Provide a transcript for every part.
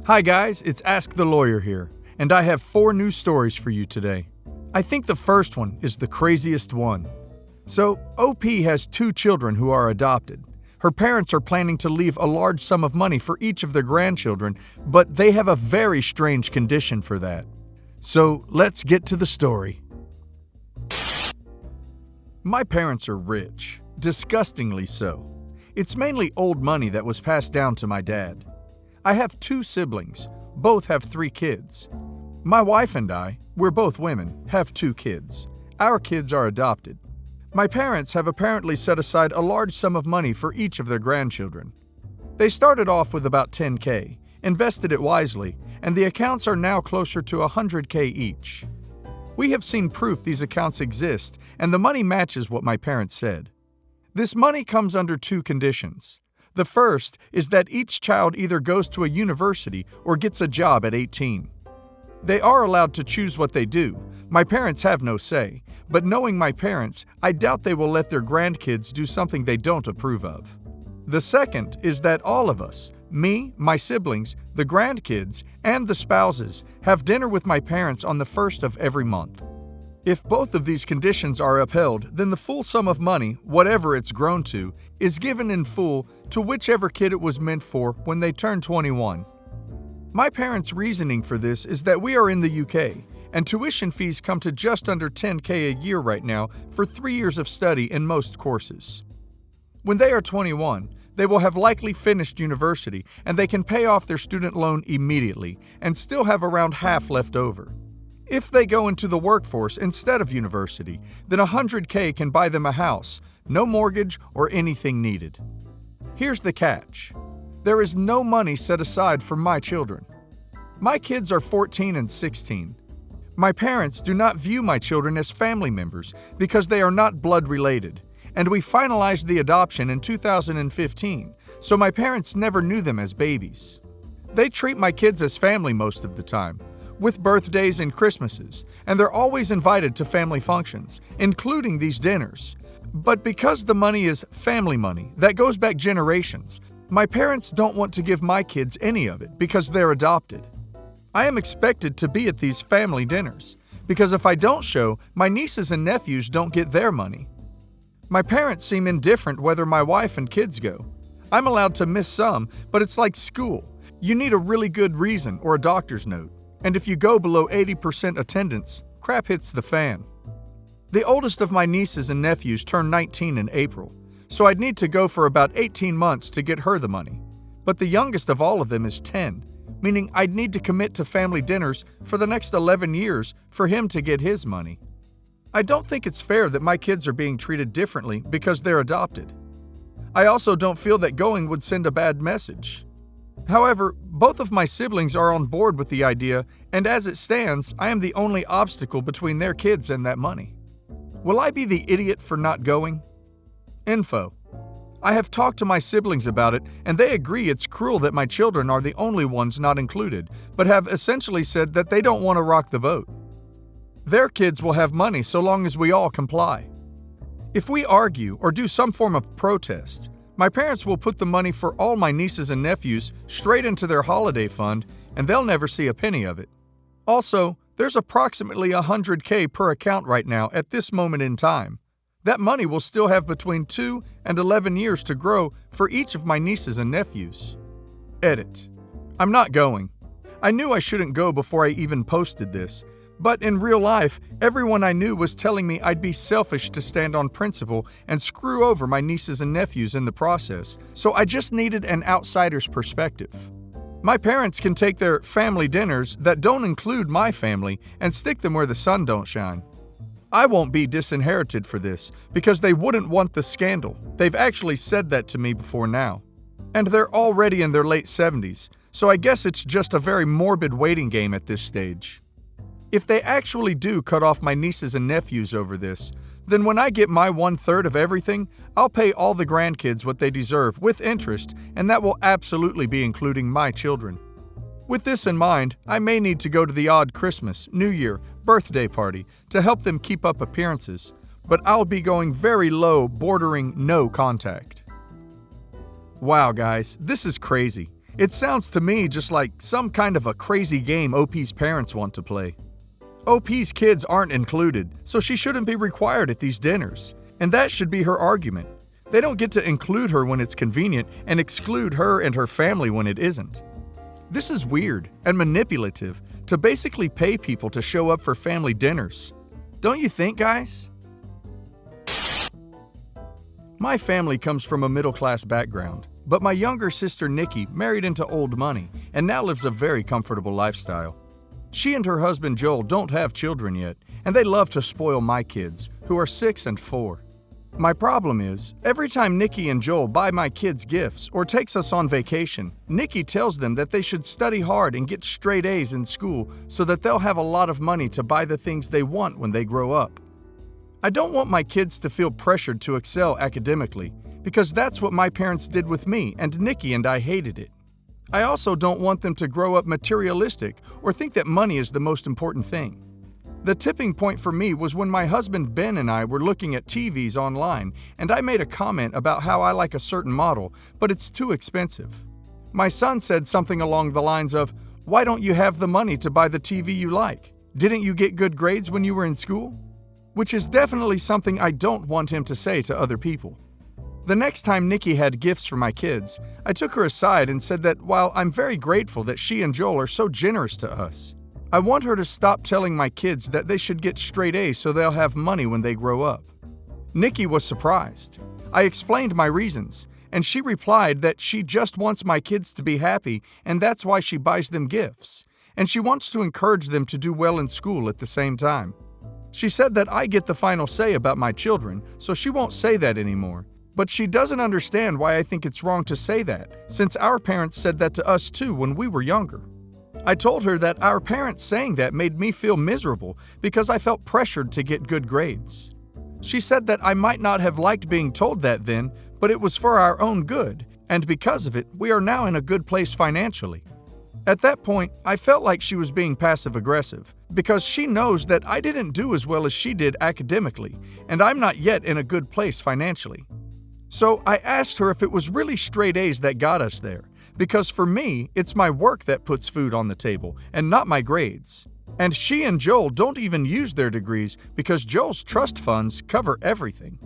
Hi guys, it's Ask the Lawyer here, and I have 4 news stories for you today. I think the first one is the craziest one. So, OP has 2 children who are adopted. Her parents are planning to leave a large sum of money for each of their grandchildren, but they have a very strange condition for that. So, let's get to the story. My parents are rich, disgustingly so. It's mainly old money that was passed down to my dad. I have 2 siblings, both have 3 kids. My wife and I, we're both women, have 2 kids. Our kids are adopted. My parents have apparently set aside a large sum of money for each of their grandchildren. They started off with about $10K, invested it wisely, and the accounts are now closer to $100K each. We have seen proof these accounts exist, and the money matches what my parents said. This money comes under 2 conditions. The first is that each child either goes to a university or gets a job at 18. They are allowed to choose what they do. My parents have no say, but knowing my parents, I doubt they will let their grandkids do something they don't approve of. The second is that all of us, me, my siblings, the grandkids, and the spouses, have dinner with my parents on the 1st of every month. If both of these conditions are upheld, then the full sum of money, whatever it's grown to, is given in full to whichever kid it was meant for when they turn 21. My parents' reasoning for this is that we are in the UK, and tuition fees come to just under $10K a year right now for 3 years of study in most courses. When they are 21, they will have likely finished university and they can pay off their student loan immediately and still have around half left over. If they go into the workforce instead of university, then $100K can buy them a house, no mortgage or anything needed. Here's the catch. There is no money set aside for my children. My kids are 14 and 16. My parents do not view my children as family members because they are not blood related, and we finalized the adoption in 2015, so my parents never knew them as babies. They treat my kids as family most of the time, with birthdays and Christmases, and they're always invited to family functions, including these dinners. But because the money is family money that goes back generations, my parents don't want to give my kids any of it because they're adopted. I am expected to be at these family dinners, because if I don't show, my nieces and nephews don't get their money. My parents seem indifferent whether my wife and kids go. I'm allowed to miss some, but it's like school. You need a really good reason or a doctor's note. And if you go below 80% attendance, crap hits the fan. The oldest of my nieces and nephews turned 19 in April, so I'd need to go for about 18 months to get her the money. But the youngest of all of them is 10, meaning I'd need to commit to family dinners for the next 11 years for him to get his money. I don't think it's fair that my kids are being treated differently because they're adopted. I also don't feel that going would send a bad message. However, both of my siblings are on board with the idea, and as it stands, I am the only obstacle between their kids and that money. Will I be the idiot for not going? Info. I have talked to my siblings about it, and they agree it's cruel that my children are the only ones not included, but have essentially said that they don't want to rock the boat. Their kids will have money so long as we all comply. If we argue or do some form of protest, my parents will put the money for all my nieces and nephews straight into their holiday fund, and they'll never see a penny of it. Also, there's approximately $100K per account right now at this moment in time. That money will still have between 2 and 11 years to grow for each of my nieces and nephews. Edit. I'm not going. I knew I shouldn't go before I even posted this, but in real life, everyone I knew was telling me I'd be selfish to stand on principle and screw over my nieces and nephews in the process, so I just needed an outsider's perspective. My parents can take their family dinners that don't include my family and stick them where the sun don't shine. I won't be disinherited for this because they wouldn't want the scandal. They've actually said that to me before now. And they're already in their late 70s, so I guess it's just a very morbid waiting game at this stage. If they actually do cut off my nieces and nephews over this, then when I get my 1/3 of everything, I'll pay all the grandkids what they deserve with interest, and that will absolutely be including my children. With this in mind, I may need to go to the odd Christmas, New Year, birthday party to help them keep up appearances, but I'll be going very low, bordering no contact. Wow guys, this is crazy. It sounds to me just like some kind of a crazy game OP's parents want to play. OP's kids aren't included, so she shouldn't be required at these dinners. And that should be her argument. They don't get to include her when it's convenient and exclude her and her family when it isn't. This is weird and manipulative to basically pay people to show up for family dinners. Don't you think, guys? My family comes from a middle-class background, but my younger sister Nikki married into old money and now lives a very comfortable lifestyle. She and her husband Joel don't have children yet, and they love to spoil my kids, who are 6 and 4. My problem is, every time Nikki and Joel buy my kids gifts or takes us on vacation, Nikki tells them that they should study hard and get straight A's in school so that they'll have a lot of money to buy the things they want when they grow up. I don't want my kids to feel pressured to excel academically, because that's what my parents did with me, and Nikki and I hated it. I also don't want them to grow up materialistic or think that money is the most important thing. The tipping point for me was when my husband Ben and I were looking at TVs online, and I made a comment about how I like a certain model, but it's too expensive. My son said something along the lines of, "Why don't you have the money to buy the TV you like? Didn't you get good grades when you were in school?" Which is definitely something I don't want him to say to other people. The next time Nikki had gifts for my kids, I took her aside and said that while I'm very grateful that she and Joel are so generous to us, I want her to stop telling my kids that they should get straight A's so they'll have money when they grow up. Nikki was surprised. I explained my reasons, and she replied that she just wants my kids to be happy and that's why she buys them gifts, and she wants to encourage them to do well in school at the same time. She said that I get the final say about my children, so she won't say that anymore. But she doesn't understand why I think it's wrong to say that, since our parents said that to us too when we were younger. I told her that our parents saying that made me feel miserable because I felt pressured to get good grades. She said that I might not have liked being told that then, but it was for our own good, and because of it, we are now in a good place financially. At that point, I felt like she was being passive-aggressive, because she knows that I didn't do as well as she did academically, and I'm not yet in a good place financially. So I asked her if it was really straight A's that got us there, because for me, it's my work that puts food on the table, and not my grades. And she and Joel don't even use their degrees because Joel's trust funds cover everything.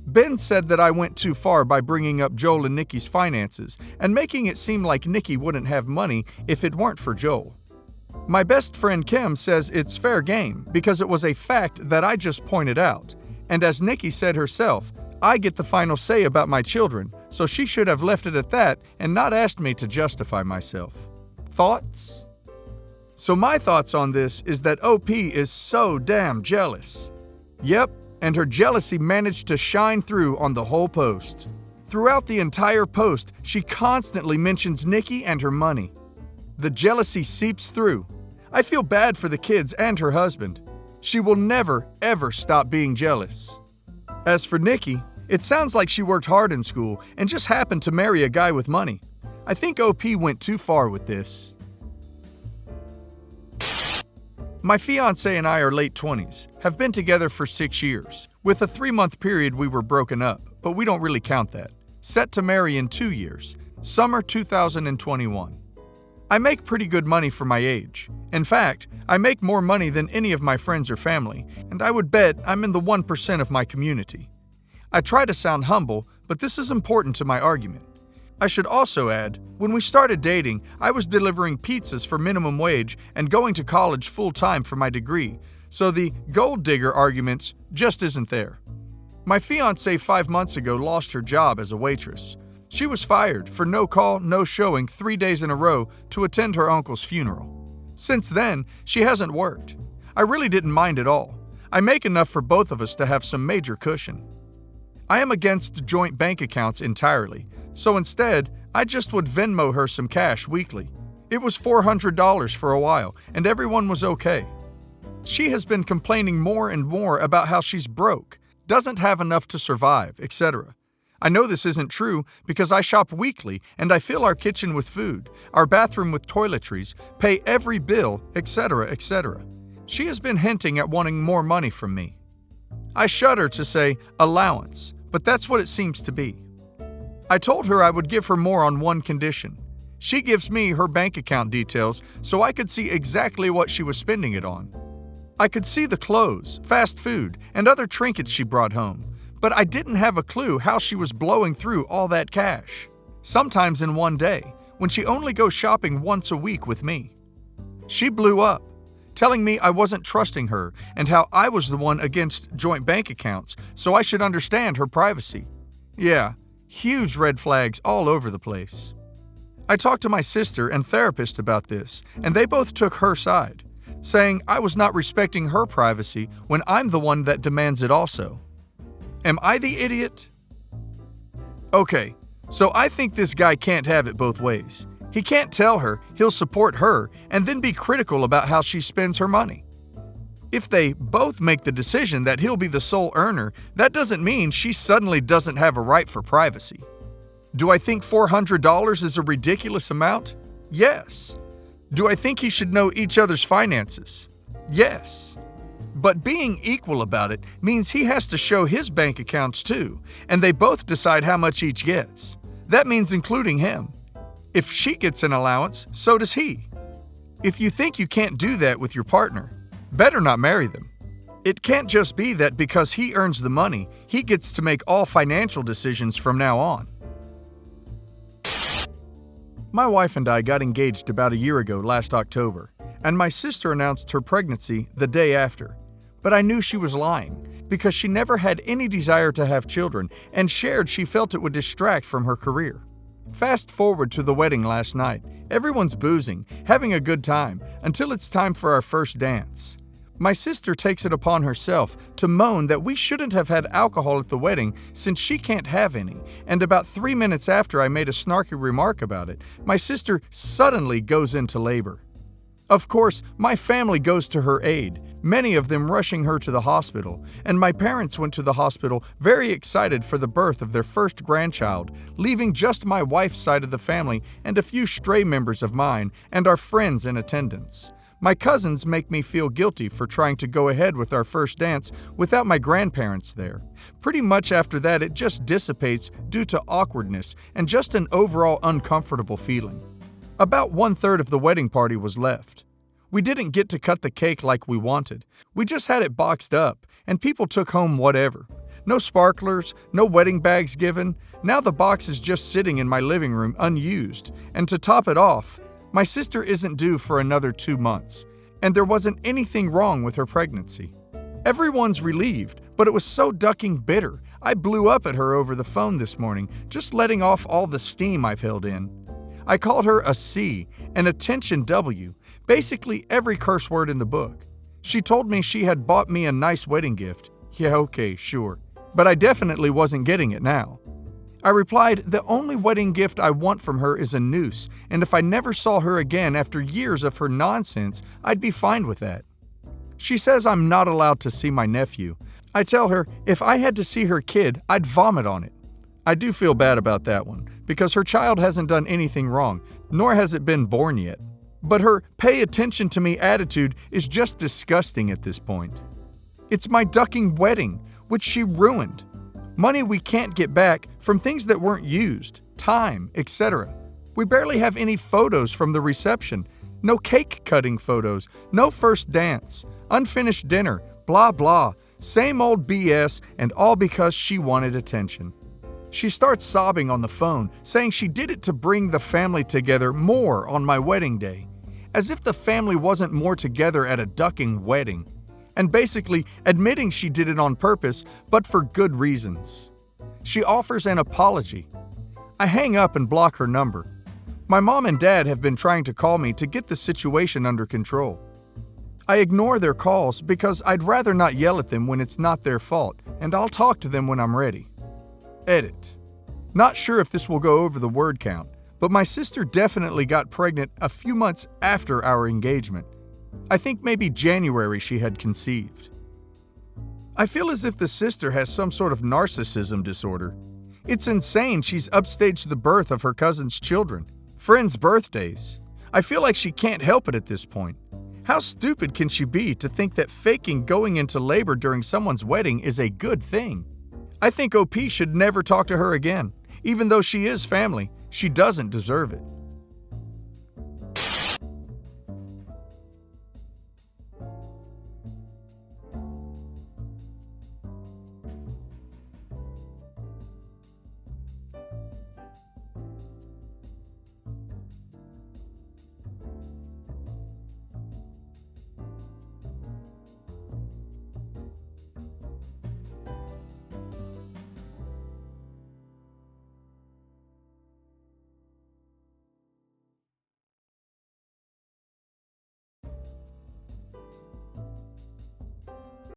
Ben said that I went too far by bringing up Joel and Nikki's finances and making it seem like Nikki wouldn't have money if it weren't for Joel. My best friend Kim says it's fair game because it was a fact that I just pointed out, and as Nikki said herself, I get the final say about my children, so she should have left it at that and not asked me to justify myself. Thoughts? So my thoughts on this is that OP is so damn jealous. Yep, and her jealousy managed to shine through on the whole post. Throughout the entire post, she constantly mentions Nikki and her money. The jealousy seeps through. I feel bad for the kids and her husband. She will never, ever stop being jealous. As for Nikki, it sounds like she worked hard in school and just happened to marry a guy with money. I think OP went too far with this. My fiance and I are late 20s, have been together for 6 years. With a 3-month period we were broken up, but we don't really count that. Set to marry in 2 years, summer 2021. I make pretty good money for my age. In fact, I make more money than any of my friends or family, and I would bet I'm in the 1% of my community. I try to sound humble, but this is important to my argument. I should also add, when we started dating, I was delivering pizzas for minimum wage and going to college full-time for my degree, so the gold digger arguments just isn't there. My fiance 5 months ago lost her job as a waitress. She was fired for no call, no showing 3 days in a row to attend her uncle's funeral. Since then, she hasn't worked. I really didn't mind at all. I make enough for both of us to have some major cushion. I am against joint bank accounts entirely, so instead, I just would Venmo her some cash weekly. It was $400 for a while, and everyone was okay. She has been complaining more and more about how she's broke, doesn't have enough to survive, etc. I know this isn't true because I shop weekly and I fill our kitchen with food, our bathroom with toiletries, pay every bill, etc., etc. She has been hinting at wanting more money from me. I shudder to say allowance, but that's what it seems to be. I told her I would give her more on one condition. She gives me her bank account details so I could see exactly what she was spending it on. I could see the clothes, fast food, and other trinkets she brought home, but I didn't have a clue how she was blowing through all that cash, sometimes in one day, when she only goes shopping once a week with me. She blew up, telling me I wasn't trusting her and how I was the one against joint bank accounts, so I should understand her privacy. Yeah, huge red flags all over the place. I talked to my sister and therapist about this, and they both took her side, saying I was not respecting her privacy when I'm the one that demands it also. Am I the idiot? Okay, so I think this guy can't have it both ways. He can't tell her he'll support her and then be critical about how she spends her money. If they both make the decision that he'll be the sole earner, that doesn't mean she suddenly doesn't have a right for privacy. Do I think $400 is a ridiculous amount? Yes. Do I think he should know each other's finances? Yes. But being equal about it means he has to show his bank accounts too, and they both decide how much each gets. That means including him. If she gets an allowance, so does he. If you think you can't do that with your partner, better not marry them. It can't just be that because he earns the money, he gets to make all financial decisions from now on. My wife and I got engaged about a year ago last October, and my sister announced her pregnancy the day after. But I knew she was lying because she never had any desire to have children and shared she felt it would distract from her career. Fast forward to the wedding last night. Everyone's boozing, having a good time, until it's time for our first dance. My sister takes it upon herself to moan that we shouldn't have had alcohol at the wedding since she can't have any, and about 3 minutes after I made a snarky remark about it, my sister suddenly goes into labor. Of course, my family goes to her aid, many of them rushing her to the hospital, and my parents went to the hospital very excited for the birth of their first grandchild, leaving just my wife's side of the family and a few stray members of mine and our friends in attendance. My cousins make me feel guilty for trying to go ahead with our first dance without my grandparents there. Pretty much after that, it just dissipates due to awkwardness and just an overall uncomfortable feeling. About 1/3 of the wedding party was left. We didn't get to cut the cake like we wanted. We just had it boxed up, and people took home whatever. No sparklers, no wedding bags given. Now the box is just sitting in my living room unused, and to top it off, my sister isn't due for another 2 months, and there wasn't anything wrong with her pregnancy. Everyone's relieved, but it was so ducking bitter. I blew up at her over the phone this morning, just letting off all the steam I've held in. I called her a C, an attention W, basically every curse word in the book. She told me she had bought me a nice wedding gift. Yeah, okay, sure. But I definitely wasn't getting it now. I replied, the only wedding gift I want from her is a noose, and if I never saw her again after years of her nonsense, I'd be fine with that. She says I'm not allowed to see my nephew. I tell her if I had to see her kid, I'd vomit on it. I do feel bad about that one, because her child hasn't done anything wrong, nor has it been born yet. But her pay attention to me attitude is just disgusting at this point. It's my ducking wedding, which she ruined. Money we can't get back from things that weren't used, time, etc. We barely have any photos from the reception, no cake cutting photos, no first dance, unfinished dinner, blah blah, same old BS, and all because she wanted attention. She starts sobbing on the phone, saying she did it to bring the family together more on my wedding day, as if the family wasn't more together at a ducking wedding, and basically admitting she did it on purpose, but for good reasons. She offers an apology. I hang up and block her number. My mom and dad have been trying to call me to get the situation under control. I ignore their calls because I'd rather not yell at them when it's not their fault, and I'll talk to them when I'm ready. Edit. Not sure if this will go over the word count, but my sister definitely got pregnant a few months after our engagement. I think maybe January she had conceived. I feel as if the sister has some sort of narcissism disorder. It's insane she's upstaged the birth of her cousin's children, friends' birthdays. I feel like she can't help it at this point. How stupid can she be to think that faking going into labor during someone's wedding is a good thing? I think OP should never talk to her again. Even though she is family, she doesn't deserve it.